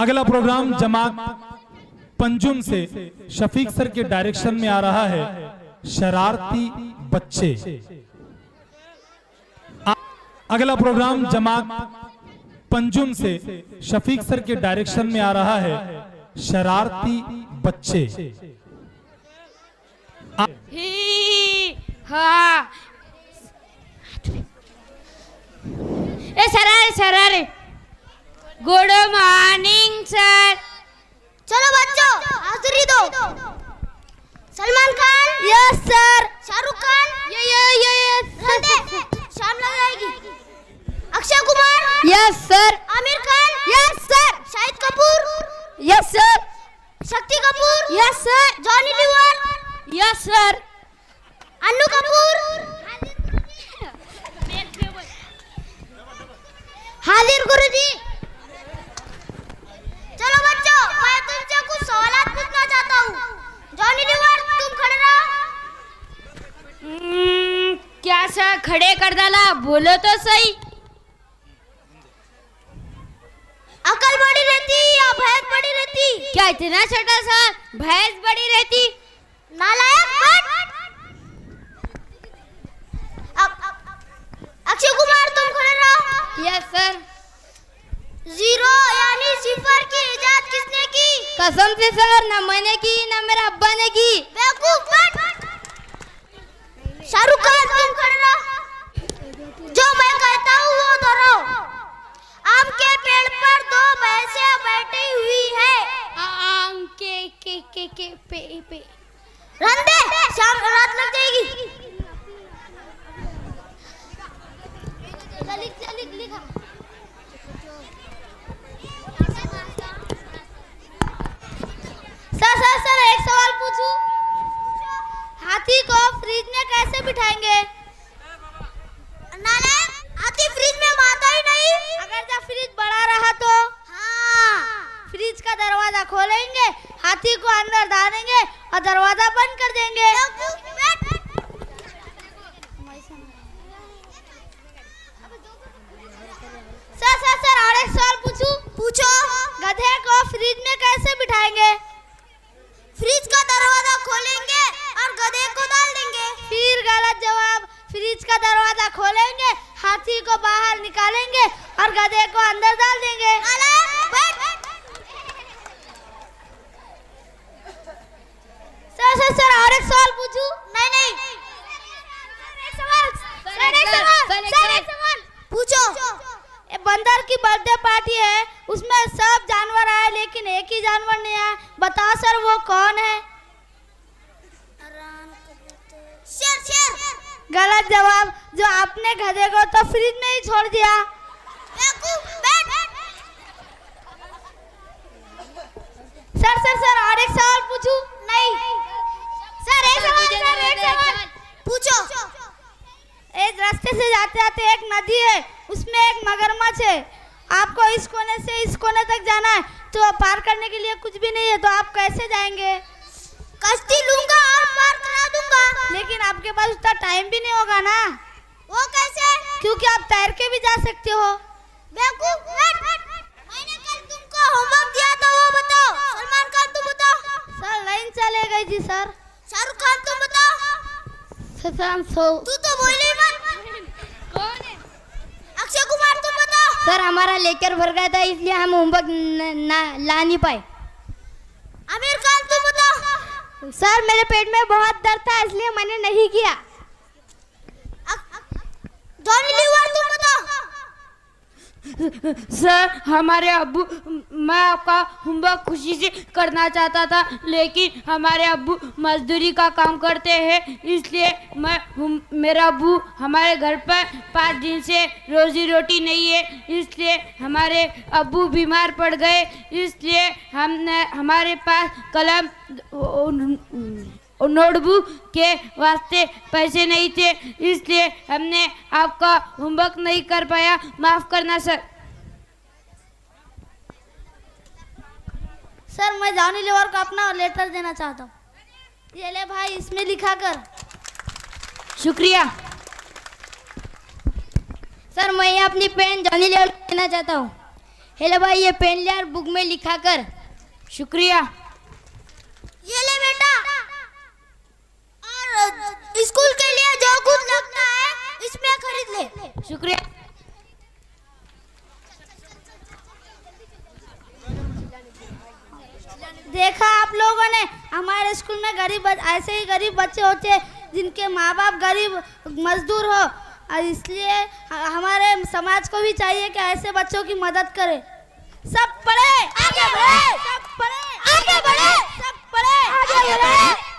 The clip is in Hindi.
अगला प्रोग्राम जमात पंजुम से शफीक सर के डायरेक्शन में आ रहा है, शरारती बच्चे। अगला प्रोग्राम जमात पंजुम से शफीक सर के डायरेक्शन में आ रहा है, शरारती बच्चे। सरारे गुड मॉर्निंग सर। चलो बच्चों हाजिरी दो। Salman Khan yes sir. शाहरुख खान शाम लग जाएगी। Akshay Kumar yes sir. Aamir Khan yes sir. Shahid Kapoor yes sir. Shakti Kapoor yes sir. Johnny Lever yes sir. Annu Kapoor हाजिर गुरुजी। चलो बच्चों मैं तुमसे कुछ सवाल पूछना चाहता हूँ। जॉनी लीवर तुम खड़े रहो। क्या सर खड़े कर डाला, बोलो तो सही। अकल बड़ी रहती या भैंस बड़ी रहती? क्या इतना छोटा सा भैंस बड़ी रहती? नालायक। अक्षय कुमार तुम खड़े रहो। Yes sir. जीरो यानी सिफर की इजाद किसने की? कसम से सर, ना मैंने की ना मेरा अब्बा ने की। बेवकूफ मत। शाहरुख खान तुम खड़े रहो। जो मैं कहता हूँ वो दोहराओ। आम के पेड़ पर दो भैंसें बैठी हुई है। आम के पे रंदे शाम रात लग जाएगी। लिखा। सर एक सवाल पूछूं? हाथी को फ्रिज में कैसे बिठाएंगे? हाथी फ्रिज में माता ही नहीं। अगर जब फ्रिज बड़ा रहा तो? हाँ। फ्रिज का दरवाजा खोलेंगे, हाथी को अंदर डालेंगे और दरवाजा बंद कर देंगे। सर और एक सवाल पूछूं? पूछो। गधे को फ्रिज में कैसे बिठाएंगे? फ्रिज का दरवाजा खोलेंगे और गधे को डाल देंगे। फिर गलत जवाब। फ्रिज का दरवाजा खोलेंगे, हाथी को बाहर निकालेंगे और गधे को अंदर डाल देंगे। सर और एक सवाल पूछूं? नहीं। एक सवाल पूछो। बंदर की बर्थडे पार्टी है, उसमें सब जानवर आए लेकिन एक ही जानवर नहीं आया। बताओ सर वो कौन है? शेर। गलत जवाब। जो आपने गधे को तो फ्रिज में ही छोड़ दिया। सर और एक सवाल पूछूं? नहीं। सर एक सवाल पूछो। एक रास्ते से जाते एक नदी है, उसमें एक मगरमच्छ है। आपको इस कोने से इस कोने तक जाना है, तो पार करने के लिए कुछ भी नहीं है, तो आप कैसे जाएंगे? कश्ती लूंगा और पार करा दूंगा। लेकिन आपके पास उतना टाइम भी नहीं होगा ना। वो कैसे? क्योंकि आप तैर के भी जा सकते हो। बेवकूफ। मैंने कल तुमको होमवर्क दिया था, वो बताओ। सलमान खान तुम बताओ। सर लाइन चले गई थी सर। शाहरुख खान तुम बताओ। तू तो बोली मत। कौन है? अक्षय कुमार तुम बताओ। सर हमारा लेकर भर गया था, इसलिए हम होमवर्क ला नहीं पाए। आमिर खान तुम बताओ। सर मेरे पेट में बहुत दर्द था, इसलिए मैंने नहीं किया। जॉनी लीवर तुम बताओ। सर हमारे अब्बू, मैं आपका होमवर्क खुशी से करना चाहता था, लेकिन हमारे अब्बू मजदूरी का काम करते हैं, इसलिए मेरा अब्बू हमारे घर पर 5 दिन से रोजी रोटी नहीं है, इसलिए हमारे अब्बू बीमार पड़ गए, इसलिए हमारे पास कलम नोटबुक के वास्ते पैसे नहीं थे, इसलिए हमने आपका होमवर्क नहीं कर पाया, माफ करना सर। सर मैं जॉनी लीवर को अपना लेटर देना चाहता हूँ। ये ले भाई, इसमें लिखा कर। शुक्रिया सर। मैं अपनी पेन जॉनी लीवर देना चाहता हूँ। हेलो भाई, ये पेन ले और बुक में लिखा कर। शुक्रिया। ये ले बेटा, और स्कूल के लिए जो कुछ लगता है इसमें खरीद ले। शुक्रिया। देखा आप लोगों ने, हमारे स्कूल में ऐसे ही गरीब बच्चे होते हैं जिनके माँ बाप गरीब मजदूर हो, और इसलिए हमारे समाज को भी चाहिए कि ऐसे बच्चों की मदद करे। सब पढ़े आगे बढ़े, सब पढ़े आगे बढ़े, सब पढ़े आगे बढ़े।